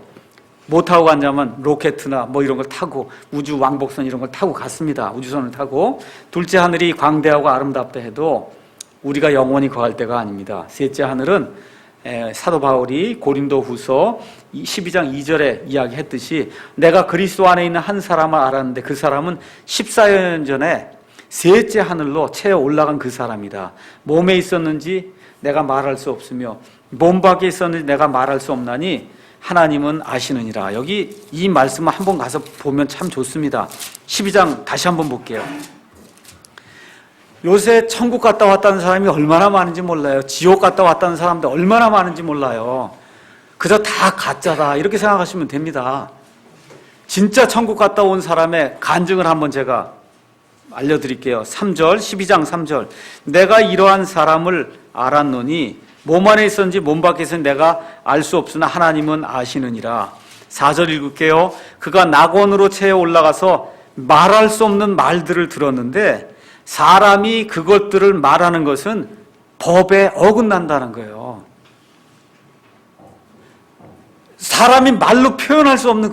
못 타고 갔냐면 로켓이나 뭐 이런 걸 타고 우주 왕복선 이런 걸 타고 갔습니다. 우주선을 타고. 둘째 하늘이 광대하고 아름답다 해도 우리가 영원히 거할 때가 아닙니다. 셋째 하늘은 사도 바울이 고린도후서 12장 2절에 이야기했듯이 내가 그리스도 안에 있는 한 사람을 알았는데 그 사람은 14여 년 전에 셋째 하늘로 채어 올라간 그 사람이다. 몸에 있었는지 내가 말할 수 없으며 몸 밖에 있었는지 내가 말할 수 없나니 하나님은 아시느니라. 여기 이 말씀을 한번 가서 보면 참 좋습니다. 12장 다시 한번 볼게요. 요새 천국 갔다 왔다는 사람이 얼마나 많은지 몰라요. 지옥 갔다 왔다는 사람들 얼마나 많은지 몰라요. 그저 다 가짜다 이렇게 생각하시면 됩니다. 진짜 천국 갔다 온 사람의 간증을 한번 제가 알려드릴게요. 3절 12장 3절 내가 이러한 사람을 알았노니 몸 안에 있었는지 몸 밖에 있었는지 내가 알 수 없으나 하나님은 아시느니라. 4절 읽을게요. 그가 낙원으로 채에 올라가서 말할 수 없는 말들을 들었는데 사람이 그것들을 말하는 것은 법에 어긋난다는 거예요. 사람이 말로 표현할 수 없는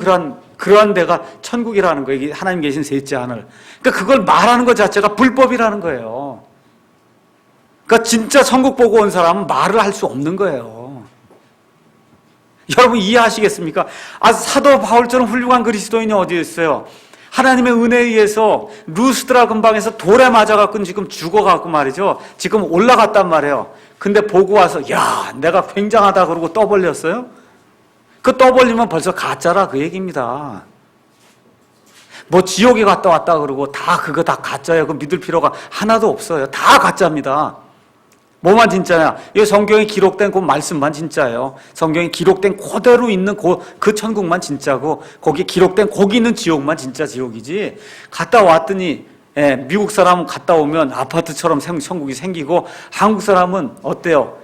그러한 데가 천국이라는 거예요. 이게 하나님 계신 셋째 하늘. 그러니까 그걸 말하는 것 자체가 불법이라는 거예요. 그러니까 진짜 천국 보고 온 사람은 말을 할 수 없는 거예요. 여러분 이해하시겠습니까? 사도 바울처럼 훌륭한 그리스도인이 어디 있어요? 하나님의 은혜에 의해서 루스드라 근방에서 돌에 맞아갖고 지금 죽어갖고 말이죠. 지금 올라갔단 말이에요. 근데 보고 와서 야 내가 굉장하다 그러고 떠벌렸어요? 그 떠벌리면 벌써 가짜라 그 얘기입니다. 뭐 지옥에 갔다 왔다 그러고 그거 다 가짜예요. 그 믿을 필요가 하나도 없어요. 다 가짜입니다. 뭐만 진짜냐? 이 성경에 기록된 그 말씀만 진짜예요. 성경에 기록된 그대로 있는 그 천국만 진짜고 거기 기록된 거기 있는 지옥만 진짜 지옥이지. 갔다 왔더니 미국 사람은 갔다 오면 아파트처럼 천국이 생기고 한국 사람은 어때요?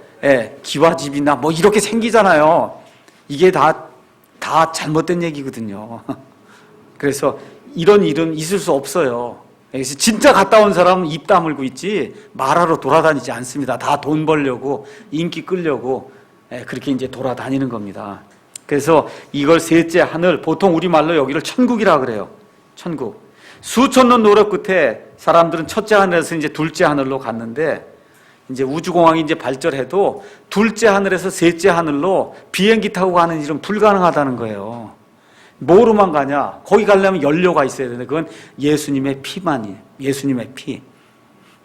기와집이나 뭐 이렇게 생기잖아요. 이게 다 잘못된 얘기거든요. 그래서 이런 일은 있을 수 없어요. 그래서 진짜 갔다 온 사람은 입 다물고 있지 말하러 돌아다니지 않습니다. 다 돈 벌려고 인기 끌려고 그렇게 이제 돌아다니는 겁니다. 그래서 이걸 셋째 하늘, 보통 우리말로 여기를 천국이라 그래요. 천국. 수천 년 노력 끝에 사람들은 첫째 하늘에서 이제 둘째 하늘로 갔는데 이제 우주공항이 이제 발전해도 둘째 하늘에서 셋째 하늘로 비행기 타고 가는 일은 불가능하다는 거예요. 뭐로만 가냐? 거기 가려면 연료가 있어야 되는데 그건 예수님의 피만이에요. 예수님의 피.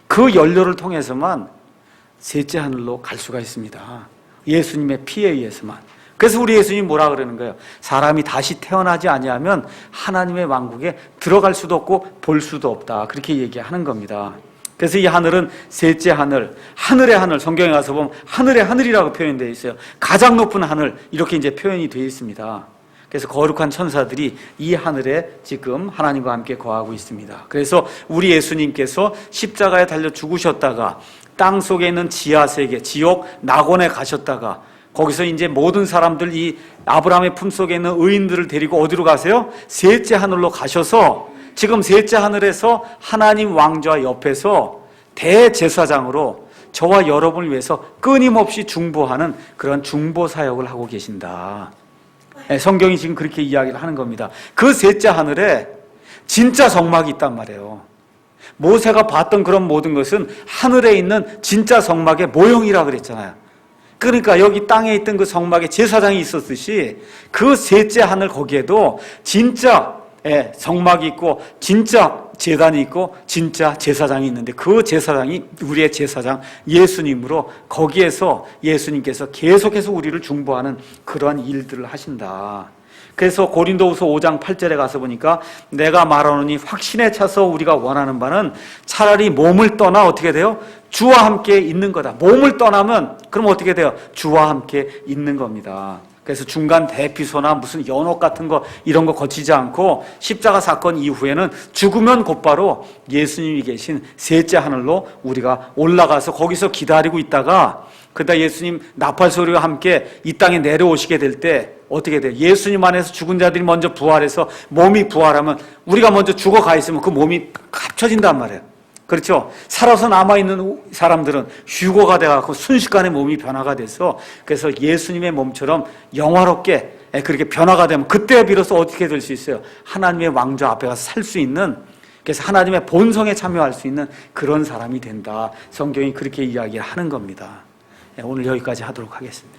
그 연료를 통해서만 셋째 하늘로 갈 수가 있습니다. 예수님의 피에 의해서만. 그래서 우리 예수님이 뭐라 그러는 거예요? 사람이 다시 태어나지 아니하면 하나님의 왕국에 들어갈 수도 없고 볼 수도 없다. 그렇게 얘기하는 겁니다. 그래서 이 하늘은 셋째 하늘, 하늘의 하늘, 성경에 가서 보면 하늘의 하늘이라고 표현되어 있어요. 가장 높은 하늘 이렇게 이제 표현이 되어 있습니다. 그래서 거룩한 천사들이 이 하늘에 지금 하나님과 함께 거하고 있습니다. 그래서 우리 예수님께서 십자가에 달려 죽으셨다가 땅 속에 있는 지하세계, 지옥, 낙원에 가셨다가 거기서 이제 모든 사람들 이 아브라함의 품속에 있는 의인들을 데리고 어디로 가세요? 셋째 하늘로 가셔서 지금 셋째 하늘에서 하나님 왕좌 옆에서 대제사장으로 저와 여러분을 위해서 끊임없이 중보하는 그런 중보 사역을 하고 계신다. 성경이 지금 그렇게 이야기를 하는 겁니다. 그 셋째 하늘에 진짜 성막이 있단 말이에요. 모세가 봤던 그런 모든 것은 하늘에 있는 진짜 성막의 모형이라 그랬잖아요. 그러니까 여기 땅에 있던 그 성막에 제사장이 있었듯이 그 셋째 하늘 거기에도 진짜 성막이 있고 진짜 제단이 있고 진짜 제사장이 있는데 그 제사장이 우리의 제사장 예수님으로 거기에서 예수님께서 계속해서 우리를 중보하는 그러한 일들을 하신다. 그래서 고린도후서 5장 8절에 가서 보니까 내가 말하노니 확신에 차서 우리가 원하는 바는 차라리 몸을 떠나 어떻게 돼요? 주와 함께 있는 거다. 몸을 떠나면 그럼 어떻게 돼요? 주와 함께 있는 겁니다. 그래서 중간 대피소나 무슨 연옥 같은 거 이런 거 거치지 않고 십자가 사건 이후에는 죽으면 곧바로 예수님이 계신 셋째 하늘로 우리가 올라가서 거기서 기다리고 있다가 그러다 예수님 나팔 소리와 함께 이 땅에 내려오시게 될 때 어떻게 돼요? 예수님 안에서 죽은 자들이 먼저 부활해서 몸이 부활하면 우리가 먼저 죽어가 있으면 그 몸이 합쳐진단 말이에요. 그렇죠? 살아서 남아있는 사람들은 휴거가 돼갖고 순식간에 몸이 변화가 돼서 그래서 예수님의 몸처럼 영화롭게 그렇게 변화가 되면 그때 비로소 어떻게 될 수 있어요? 하나님의 왕좌 앞에 가서 살 수 있는, 그래서 하나님의 본성에 참여할 수 있는 그런 사람이 된다. 성경이 그렇게 이야기하는 겁니다. 오늘 여기까지 하도록 하겠습니다.